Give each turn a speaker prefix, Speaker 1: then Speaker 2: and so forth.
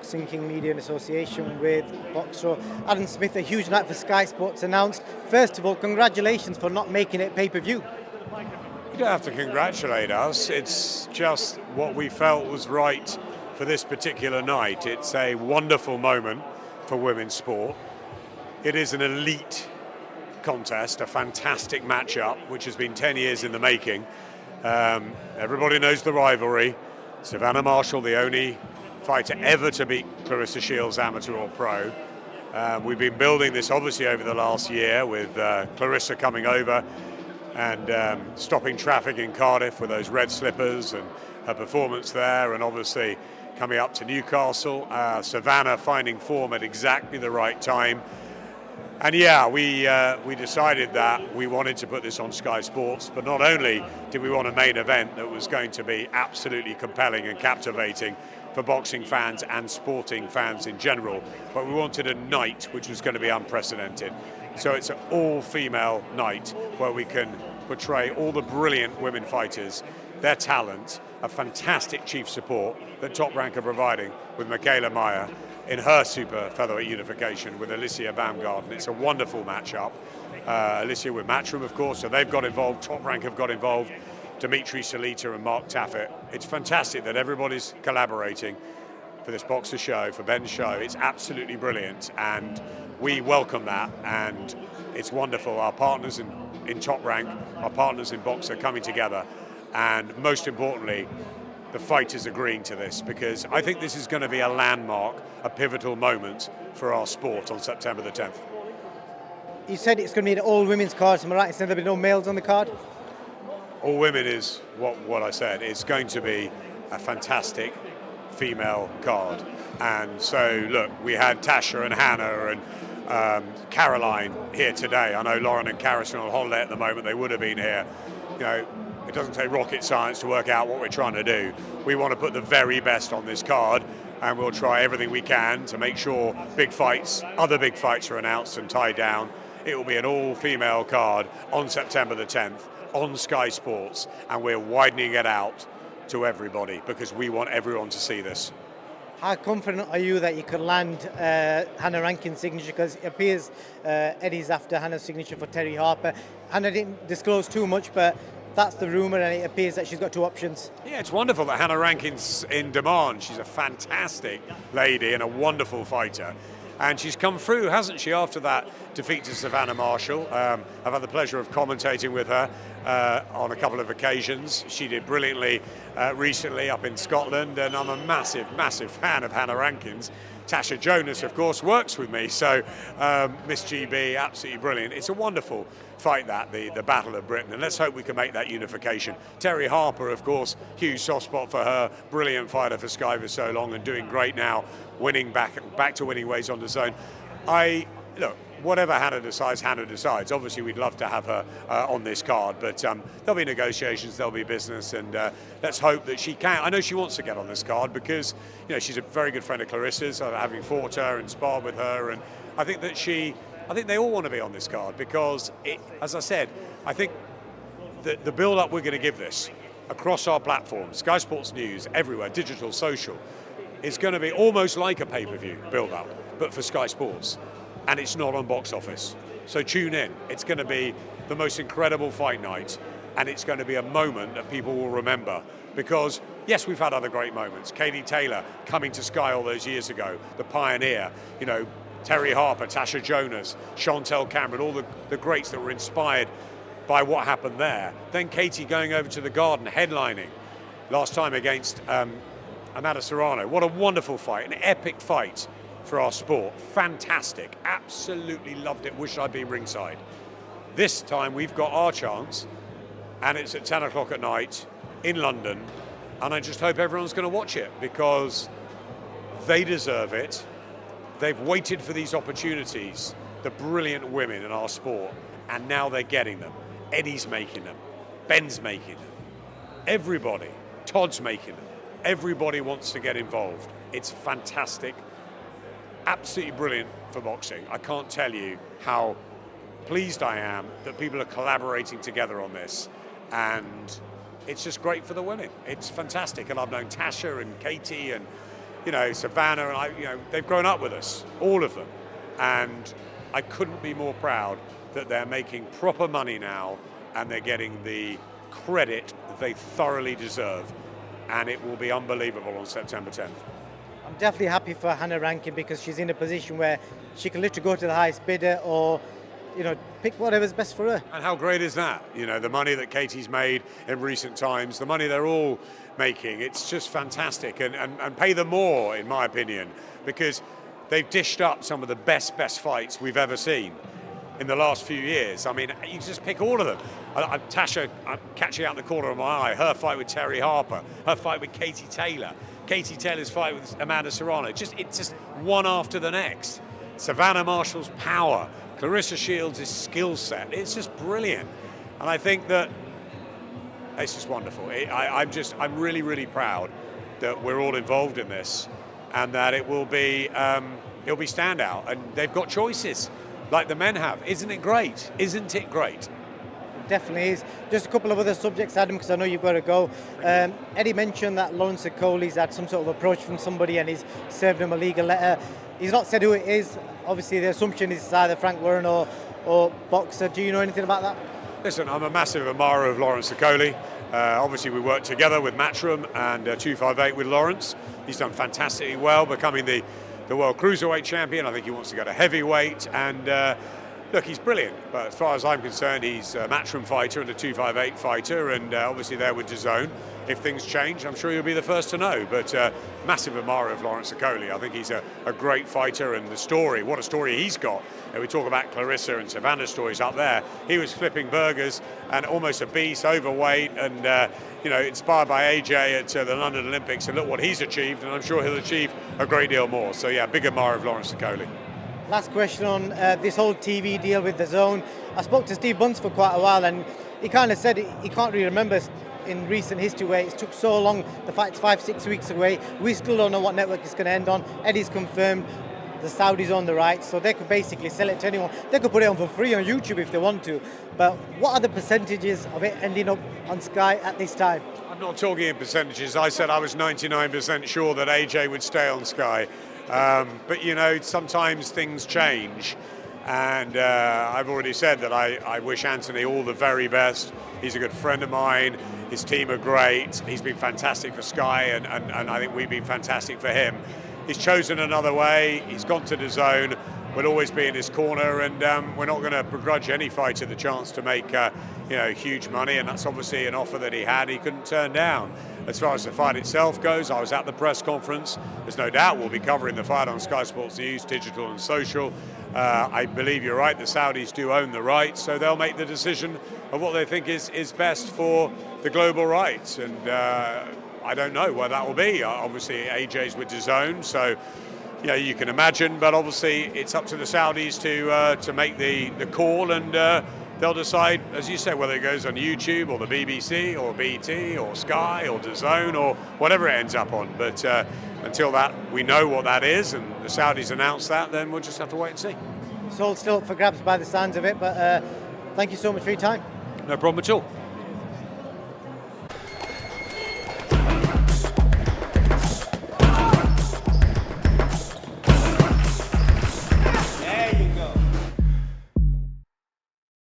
Speaker 1: Boxing King Media in association with Boxer. Adam Smith, a huge night for Sky Sports announced. First of all, congratulations for not making it pay-per-view.
Speaker 2: You don't have to congratulate us. It's just what we felt was right for this particular night. It's a wonderful moment for women's sport. It is an elite contest, a fantastic matchup, which has been 10 years in the making. Everybody knows the rivalry. Savannah Marshall, the only fighter ever to beat Clarissa Shields, amateur or pro. We've been building this obviously over the last year with Clarissa coming over and stopping traffic in Cardiff with those red slippers and her performance there, and obviously coming up to Newcastle. Savannah finding form at exactly the right time. And yeah, we decided that we wanted to put this on Sky Sports, but not only did we want a main event that was going to be absolutely compelling and captivating for boxing fans and sporting fans in general, but we wanted a night which was going to be unprecedented. So it's an all-female night where we can portray all the brilliant women fighters, their talent, a fantastic chief support that Top Rank are providing with Michaela Meyer in her super featherweight unification with Alicia Baumgarten. It's a wonderful matchup. Alicia with Matchroom, of course, so they've got involved. Top Rank have got involved. Dimitri Salita and Mark Taffet. It's fantastic that everybody's collaborating for this Boxer show, for Ben's show. It's absolutely brilliant, and we welcome that, and it's wonderful. Our partners in Top Rank, our partners in Boxer coming together, and most importantly, the fighters agreeing to this, because I think this is going to be a landmark, a pivotal moment for our sport on September the 10th.
Speaker 1: You said it's going to be an all-women's card, am I right? Instead there'll be no males on the card?
Speaker 2: All women is what I said. It's going to be a fantastic female card. And so, look, we had Tasha and Hannah and Caroline here today. I know Lauren and Karis are on holiday at the moment. They would have been here. You know, it doesn't take rocket science to work out what we're trying to do. We want to put the very best on this card, and we'll try everything we can to make sure other big fights are announced and tied down. It will be an all-female card on September the 10th on Sky Sports, and we're widening it out to everybody because we want everyone to see this.
Speaker 1: How confident are you that you could land Hannah Rankin's signature? Because it appears Eddie's after Hannah's signature for Terry Harper. Hannah didn't disclose too much, but that's the rumour, and it appears that she's got two options.
Speaker 2: Yeah, it's wonderful that Hannah Rankin's in demand. She's a fantastic lady and a wonderful fighter. And she's come through, hasn't she, after that defeat to Savannah Marshall. I've had the pleasure of commentating with her on a couple of occasions. She did brilliantly recently up in Scotland, and I'm a massive, massive fan of Hannah Rankin's. Tasha Jonas, of course, works with me, so Miss GB, absolutely brilliant. It's a wonderful fight, the Battle of Britain, and let's hope we can make that unification. Terry Harper, of course, huge soft spot for her, brilliant fighter for Sky for so long and doing great now, winning back to winning ways on the zone. Look, whatever Hannah decides. Obviously, we'd love to have her on this card, but there'll be negotiations, there'll be business, and let's hope that she can. I know she wants to get on this card because, you know, she's a very good friend of Clarissa's, having fought her and sparred with her, and I think they all want to be on this card because, as I said, I think the build-up we're going to give this across our platforms, Sky Sports News, everywhere, digital, social, is going to be almost like a pay-per-view build-up, but for Sky Sports. And it's not on box office. So tune in. It's going to be the most incredible fight night, and it's going to be a moment that people will remember. Because, yes, we've had other great moments. Katie Taylor coming to Sky all those years ago, the pioneer, you know, Terry Harper, Tasha Jonas, Chantel Cameron, all the greats that were inspired by what happened there. Then Katie going over to the Garden, headlining, last time against Amanda Serrano. What a wonderful fight, an epic fight for our sport. Fantastic. Absolutely loved it. Wish I'd been ringside. This time we've got our chance, and it's at 10 o'clock at night in London, and I just hope everyone's going to watch it because they deserve it. They've waited for these opportunities, the brilliant women in our sport, and now they're getting them. Eddie's making them. Ben's making them. Everybody. Todd's making them. Everybody wants to get involved. It's fantastic. Absolutely brilliant for boxing. I can't tell you how pleased I am that people are collaborating together on this, and it's just great for the women. It's fantastic, and I've known Tasha and Katie and Savannah, and they've grown up with us, all of them. And I couldn't be more proud that they're making proper money now and they're getting the credit they thoroughly deserve. And it will be unbelievable on September 10th.
Speaker 1: I'm definitely happy for Hannah Rankin because she's in a position where she can literally go to the highest bidder or, pick whatever's best for her.
Speaker 2: And how great is that? The money that Katie's made in recent times, the money they're all making, it's just fantastic. And pay them more, in my opinion, because they've dished up some of the best fights we've ever seen in the last few years. I mean, you just pick all of them. Tasha, I'm catching out the corner of my eye, her fight with Terry Harper, her fight with Katie Taylor, Katie Taylor's fight with Amanda Serrano. It's just one after the next. Savannah Marshall's power, Clarissa Shields' skill set, it's just brilliant. And I think that it's just wonderful. I'm really, really proud that we're all involved in this and that it'll be standout. And they've got choices like the men have. Isn't it great? Isn't it great?
Speaker 1: It definitely is. Just a couple of other subjects, Adam, because I know you've got to go. Eddie mentioned that Lawrence Okoli's had some sort of approach from somebody and he's served him a legal letter. He's not said who it is. Obviously, the assumption is it's either Frank Warren or Boxer. Do you know anything about that?
Speaker 2: Listen, I'm a massive admirer of Lawrence Okoli. Obviously, we worked together with Matchroom and 258 with Lawrence. He's done fantastically well, becoming the World Cruiserweight Champion. I think he wants to go to heavyweight. And look, he's brilliant. But as far as I'm concerned, he's a Matchroom fighter and a 258 fighter. And obviously there with DAZN. If things change, I'm sure you'll be the first to know. But massive admirer of Lawrence Okoli. I think he's a great fighter. And the story, what a story he's got. We talk about Clarissa and Savannah's stories up there. He was flipping burgers and almost obese, overweight, and inspired by AJ at the London Olympics. And look what he's achieved, and I'm sure he'll achieve a great deal more. So yeah, big admirer of Lawrence Okoli.
Speaker 1: Last question on this whole TV deal with DAZN. I spoke to Steve Bunce for quite a while, and he kind of said he can't really remember in recent history where it took so long. The fight's 5-6 weeks away. We still don't know what network it's going to end on. Eddie's confirmed the Saudis own the rights, so they could basically sell it to anyone. They could put it on for free on YouTube if they want to. But what are the percentages of it ending up on Sky at this time?
Speaker 2: I'm not talking in percentages. I said I was 99% sure that AJ would stay on Sky. But sometimes things change. And I've already said that I wish Anthony all the very best. He's a good friend of mine. His team are great. He's been fantastic for Sky, and I think we've been fantastic for him. He's chosen another way. He's gone to DAZN. We'll always be in his corner, and we're not going to begrudge any fighter the chance to make huge money. And that's obviously an offer that he had. He couldn't turn down. As far as the fight itself goes, I was at the press conference. There's no doubt we'll be covering the fight on Sky Sports News, digital and social. I believe you're right. The Saudis do own the rights, so they'll make the decision of what they think is best for the global rights. And I don't know where that will be. Obviously, AJ's with DAZN, so you can imagine. But obviously, it's up to the Saudis to make the call, and they'll decide, as you said, whether it goes on YouTube or the BBC or BT or Sky or DAZN or whatever it ends up on. But until that, we know what that is, and the Saudis announce that, then we'll just have to wait and see.
Speaker 1: It's all still up for grabs by the sounds of it. But thank you so much for your time.
Speaker 2: No problem at all.